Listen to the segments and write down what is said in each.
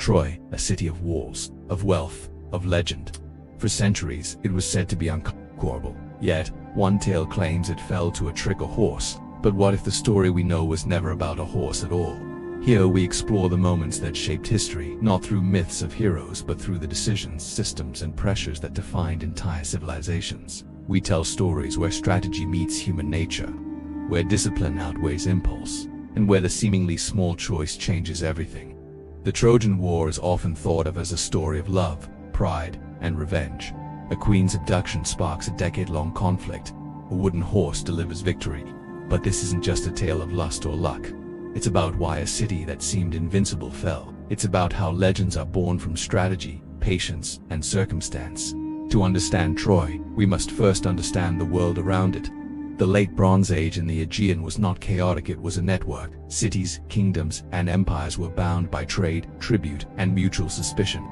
Troy, a city of walls, of wealth, of legend. For centuries, it was said to be unconquerable. Yet, one tale claims it fell to a trick horse. But what if the story we know was never about a horse at all? Here we explore the moments that shaped history, not through myths of heroes but through the decisions, systems, and pressures that defined entire civilizations. We tell stories where strategy meets human nature, where discipline outweighs impulse, and where the seemingly small choice changes everything. The Trojan War is often thought of as a story of love, pride, and revenge. A queen's abduction sparks a decade-long conflict. A wooden horse delivers victory. But this isn't just a tale of lust or luck. It's about why a city that seemed invincible fell. It's about how legends are born from strategy, patience, and circumstance. To understand Troy, we must first understand the world around it. The late Bronze Age in the Aegean was not chaotic, it was a network. Cities, kingdoms, and empires were bound by trade, tribute, and mutual suspicion.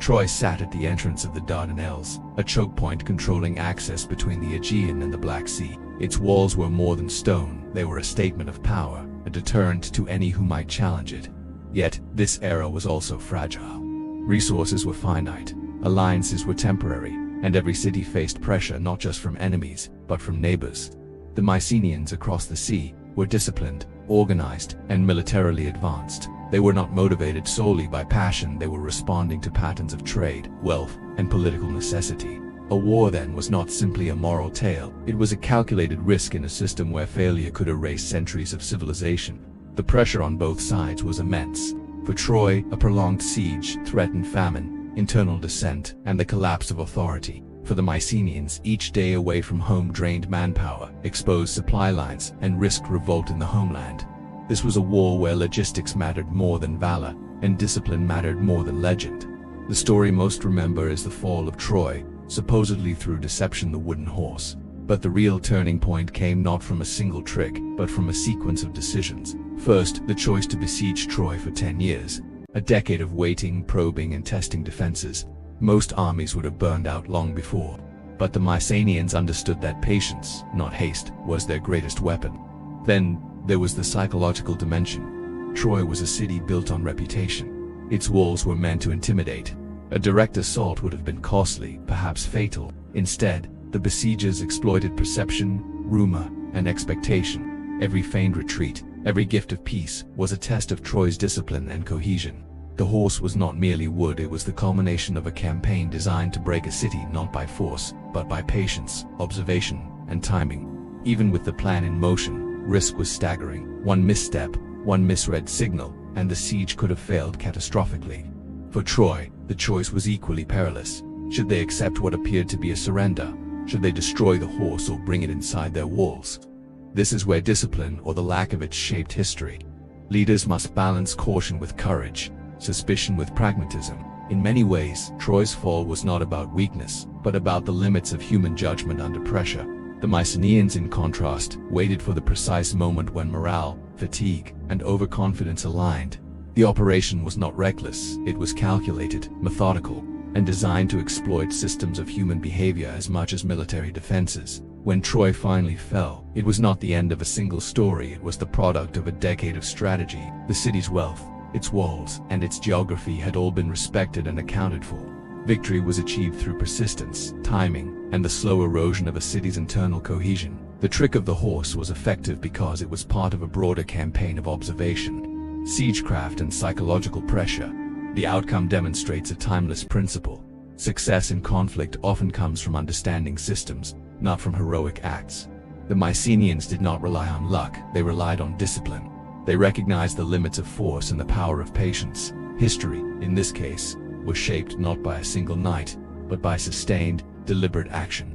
Troy sat at the entrance of the Dardanelles, a choke point controlling access between the Aegean and the Black Sea. Its walls were more than stone, they were a statement of power, a deterrent to any who might challenge it. Yet, this era was also fragile. Resources were finite, alliances were temporary, and every city faced pressure not just from enemies, but from neighbors. The Mycenaeans across the sea were disciplined, organized, and militarily advanced. They were not motivated solely by passion, they were responding to patterns of trade, wealth, and political necessity. A war then was not simply a moral tale, it was a calculated risk in a system where failure could erase centuries of civilization. The pressure on both sides was immense. For Troy, a prolonged siege threatened famine, internal dissent, and the collapse of authority. For the Mycenaeans, each day away from home drained manpower, exposed supply lines, and risked revolt in the homeland. This was a war where logistics mattered more than valor, and discipline mattered more than legend. The story most remember is the fall of Troy, supposedly through deception, the wooden horse. But the real turning point came not from a single trick, but from a sequence of decisions. First, the choice to besiege Troy for 10 years. A decade of waiting, probing, and testing defenses. Most armies would have burned out long before. But the Mycenaeans understood that patience, not haste, was their greatest weapon. Then, there was the psychological dimension. Troy was a city built on reputation. Its walls were meant to intimidate. A direct assault would have been costly, perhaps fatal. Instead, the besiegers exploited perception, rumor, and expectation. Every feigned retreat, every gift of peace, was a test of Troy's discipline and cohesion. The horse was not merely wood, it was the culmination of a campaign designed to break a city not by force, but by patience, observation, and timing. Even with the plan in motion, risk was staggering. One misstep, one misread signal, and the siege could have failed catastrophically. For Troy, the choice was equally perilous. Should they accept what appeared to be a surrender? Should they destroy the horse or bring it inside their walls? This is where discipline, or the lack of it, shaped history. Leaders must balance caution with courage, suspicion with pragmatism. In many ways, Troy's fall was not about weakness, but about the limits of human judgment under pressure. The Mycenaeans, in contrast, waited for the precise moment when morale, fatigue, and overconfidence aligned. The operation was not reckless, it was calculated, methodical, and designed to exploit systems of human behavior as much as military defenses. When Troy finally fell, it was not the end of a single story, it was the product of a decade of strategy. The city's wealth, its walls, and its geography had all been respected and accounted for. Victory was achieved through persistence, timing, and the slow erosion of a city's internal cohesion. The trick of the horse was effective because it was part of a broader campaign of observation, siegecraft, and psychological pressure. The outcome demonstrates a timeless principle. Success in conflict often comes from understanding systems, not from heroic acts. The Mycenaeans did not rely on luck, they relied on discipline. They recognized the limits of force and the power of patience. History, in this case, was shaped not by a single night, but by sustained, deliberate action.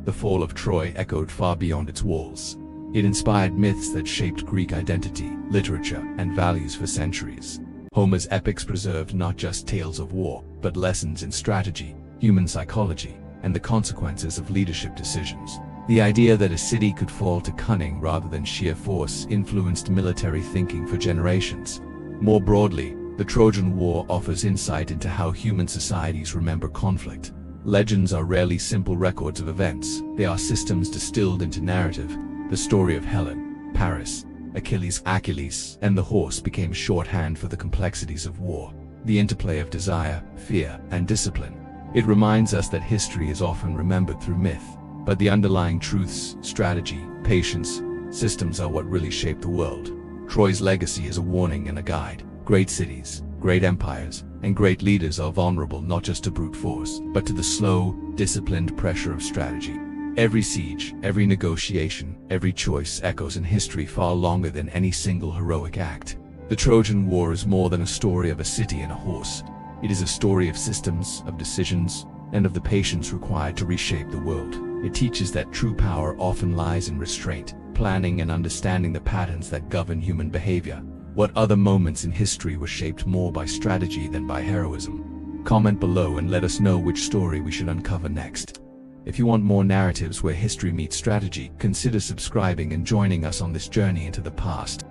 The fall of Troy echoed far beyond its walls. It inspired myths that shaped Greek identity, literature, and values for centuries. Homer's epics preserved not just tales of war, but lessons in strategy, human psychology, and the consequences of leadership decisions. The idea that a city could fall to cunning rather than sheer force influenced military thinking for generations. More broadly, the Trojan War offers insight into how human societies remember conflict. Legends are rarely simple records of events, they are systems distilled into narrative. The story of Helen, Paris, Achilles, and the horse became shorthand for the complexities of war. the interplay of desire, fear, and discipline. It reminds us that history is often remembered through myth, but the underlying truths, strategy, patience, systems are what really shape the world. Troy's legacy is a warning and a guide. Great cities, great empires, and great leaders are vulnerable not just to brute force, but to the slow, disciplined pressure of strategy. Every siege, every negotiation, every choice echoes in history far longer than any single heroic act. The Trojan War is more than a story of a city and a horse. It is a story of systems, of decisions, and of the patience required to reshape the world. It teaches that true power often lies in restraint, planning, and understanding the patterns that govern human behavior. What other moments in history were shaped more by strategy than by heroism? Comment below and let us know which story we should uncover next. If you want more narratives where history meets strategy, consider subscribing and joining us on this journey into the past.